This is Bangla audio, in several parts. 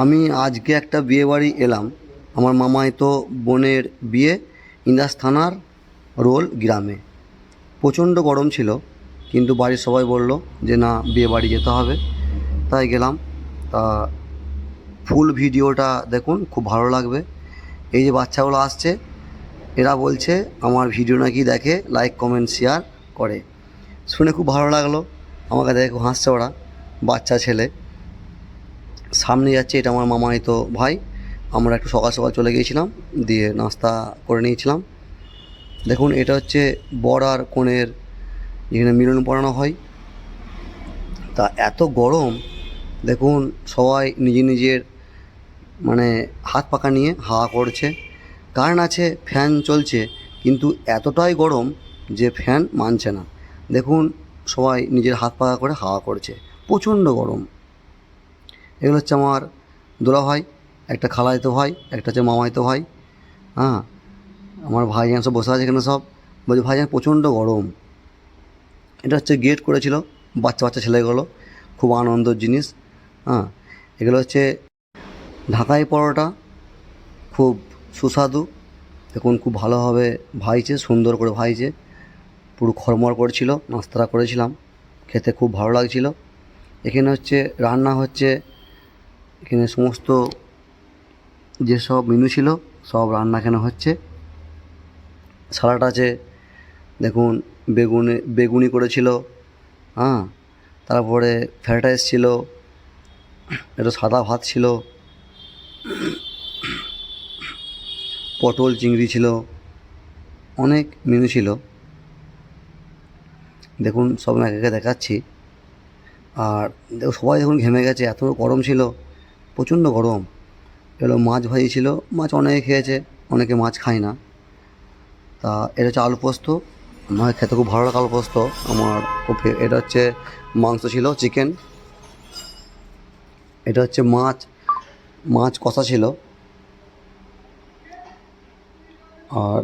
আমি আজকে একটা বিয়ে বাড়ি এলাম। আমার মামাতো বোনের বিয়ে, ইন্দাস থানার রোল গ্রামে। প্রচণ্ড গরম ছিল, কিন্তু বাড়ির সবাই বলল যে না, বিয়ে বাড়ি যেতে হবে, তাই গেলাম। তা ফুল ভিডিওটা দেখুন, খুব ভালো লাগবে। এই যে বাচ্চাগুলো আসছে, এরা বলছে আমার ভিডিও নাকি দেখে, লাইক কমেন্ট শেয়ার করে। শুনে খুব ভালো লাগলো, আমাকে দেখে খুব হাসছে ওরা। বাচ্চা ছেলে সামনে যাচ্ছে, এটা আমার মামাতো ভাই। আমরা একটু সকাল সকাল চলে গিয়েছিলাম, দিয়ে নাস্তা করে নিয়েছিলাম। দেখুন, এটা হচ্ছে বর আর কনের যেখানে মিলন পড়ানো হয়। তা এত গরম, দেখুন সবাই নিজের নিজের মানে হাত পাখা নিয়ে হাওয়া করছে। কারেন্ট আছে, ফ্যান চলছে, কিন্তু এতটাই গরম যে ফ্যান মানছে না। দেখুন সবাই নিজের হাত পাখা করে হাওয়া করছে, প্রচণ্ড গরম। এগুলো হচ্ছে আমার দুলাভাই, একটা খালাতো ভাই, একটা হচ্ছে মামাতো ভাই। হ্যাঁ, আমার ভাইজান সব বসে আছে এখানে সব। বলছি ভাইজান প্রচণ্ড গরম। এটা হচ্ছে গেট করেছিল বাচ্চা বাচ্চা ছেলেগুলো, খুব আনন্দের জিনিস। হ্যাঁ, এগুলো হচ্ছে ঢাকাই পরোটা, খুব সুস্বাদু। দেখুন খুব ভালোভাবে ভাজছে, সুন্দর করে ভাজছে, পুরো খরমর করছিল। নাস্তাটা করেছিলাম, খেতে খুব ভালো লাগছিল। এখানে হচ্ছে রান্না হচ্ছে, এখানে সমস্ত যেসব মেনু ছিল সব রান্না এখানে হচ্ছে। স্যালাড আছে, দেখুন বেগুনি করেছিল। হ্যাঁ, তারপরে ফ্রাইড রাইস ছিল, এটা সাদা ভাত ছিল, পটল চিংড়ি ছিল, অনেক মেনু ছিল। দেখুন সব একে একে দেখাচ্ছি। আর সবাই দেখুন ঘেমে গেছে, এত গরম ছিল, প্রচণ্ড গরম। এগুলো মাছ ভাজি ছিল, মাছ অনেকে খেয়েছে, অনেকে মাছ খায় না। তা এটা হচ্ছে আলু পোস্ত, আমার খেতে খুব ভালো লাগে আলু পোস্ত আমার খুব। এটা হচ্ছে মাংস ছিল, চিকেন। এটা হচ্ছে মাছ, মাছ কষা ছিল। আর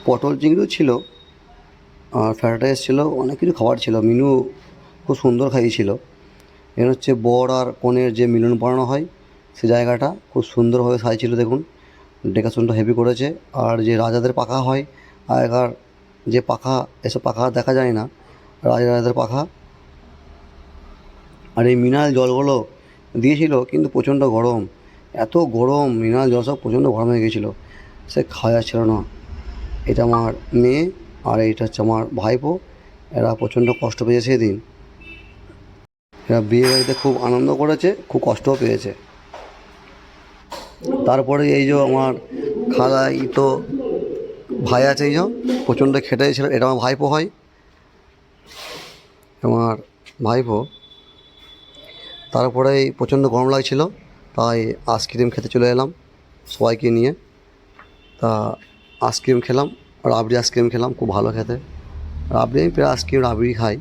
পটল চিংড়িও ছিল, আর ফ্রাইড রাইস ছিল, অনেক কিছু খাবার ছিল। মেনু খুব সুন্দর খাইয়েছিল। এখানে হচ্ছে বর আর কনের যে মিলন পড়ানো হয়, সে জায়গাটা খুব সুন্দরভাবে সাজিয়েছিল। দেখুন ডেকোরেশনটা হেভি করেছে। আর যে রাজাদের পাখা হয় আগেকার, যে পাখা, এসব পাখা দেখা যায় না, রাজাদের পাখা। আর এই মিনারেল জলগুলো দিয়েছিল, কিন্তু প্রচণ্ড গরম, এত গরম, মিনারেল জল সব প্রচণ্ড গরম হয়ে গিয়েছিলো, সে খাওয়া যাচ্ছিল না। এটা আমার মেয়ে, আর এইটা হচ্ছে আমার ভাইপো। এরা প্রচণ্ড কষ্ট পেয়েছে সেদিন। এরা বিয়ে বাড়িতে খুব আনন্দ করেছে, খুব কষ্টও পেয়েছে। তারপরে এই যে আমার খালাই তো ভাই আছে, এই যে প্রচণ্ড খেটে ছিল, এটা আমার ভাইপো হয়, আমার ভাইপো। তারপরে প্রচণ্ড গরম লাগছিল, তাই আইসক্রিম খেতে চলে এলাম সবাইকে নিয়ে। তা আইসক্রিম খেলাম, রাবড়ি আইসক্রিম খেলাম, খুব ভালো খেতে। রাবড়ি, আমি প্রায় আইসক্রিম রাবড়ি খাই।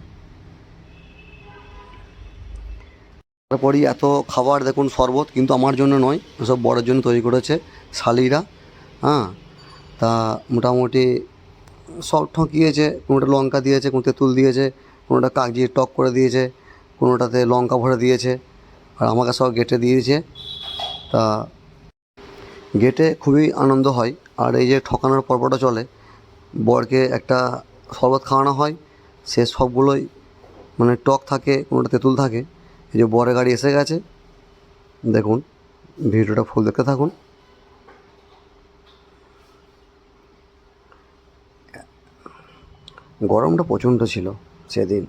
তারপরেই এত খাবার, দেখুন শরবত, কিন্তু আমার জন্য নয়, সব বড়ের জন্য তৈরি করেছে শালিরা। হ্যাঁ, তা মোটামুটি সব ঠকিয়েছে, কোনোটা লঙ্কা দিয়েছে, কোনো তেঁতুল দিয়েছে, কোনোটা কাগজি টক করে দিয়েছে, কোনোটাতে লঙ্কা ভরে দিয়েছে, আর আমাকে সব গেটে দিয়েছে। তা গেটে খুবই আনন্দ হয়। আর এই যে ঠকানোর পর্বটা চলে, বরকে একটা শরবত খাওয়ানো হয়, সে সবগুলোই মানে টক থাকে, কোনোটা তেঁতুল থাকে। এই যে বরের গাড়ি এসে গেছে, দেখুন ভিডিওটা ফুল দেখতে থাকুন। গরমটা প্রচণ্ড ছিল সেদিন।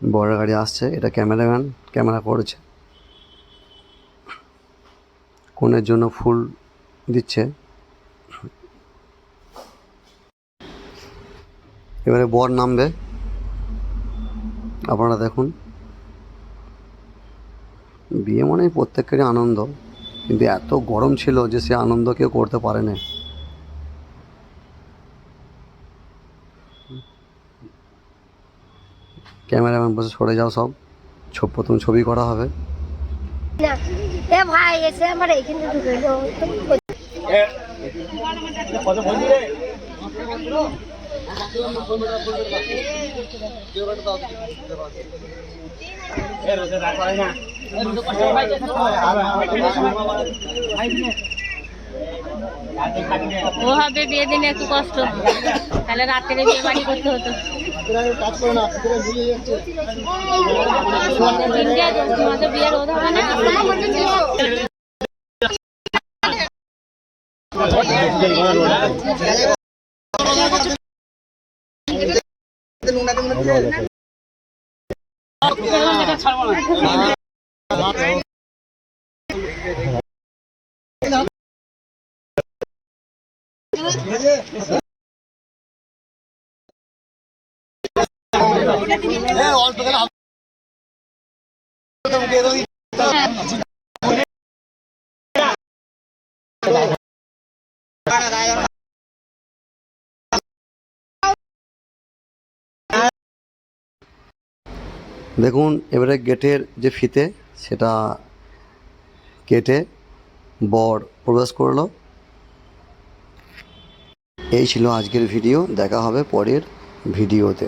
বরের গাড়ি আসছে, এটা ক্যামেরাম্যান ক্যামেরা করেছে, কনের জন্য ফুল দিচ্ছে। এবারে বর নামবে, আপনারা দেখুন। বিয়ে মানে প্রত্যেকেরই আনন্দ, কিন্তু এত গরম ছিল যে সে আনন্দ কেউ করতে পারে না। ক্যামেরাম্যান বসে সরে যাও, সব প্রথম ছবি করা হবে। ভাই এসে আমার এইখানে ঢুকে ও হবে বিয়ে দিনে একটু কষ্ট, তাহলে রাত্রে বিয়ে বাড়ি করতে হতো। তোমাদের বিয়ে রোধ হবে না। দেখুন এবারে গেটের যে ফিতে সেটা কেটে বর প্রবেশ করলো। এই ছিল আজকের ভিডিও, দেখা হবে পরের ভিডিওতে।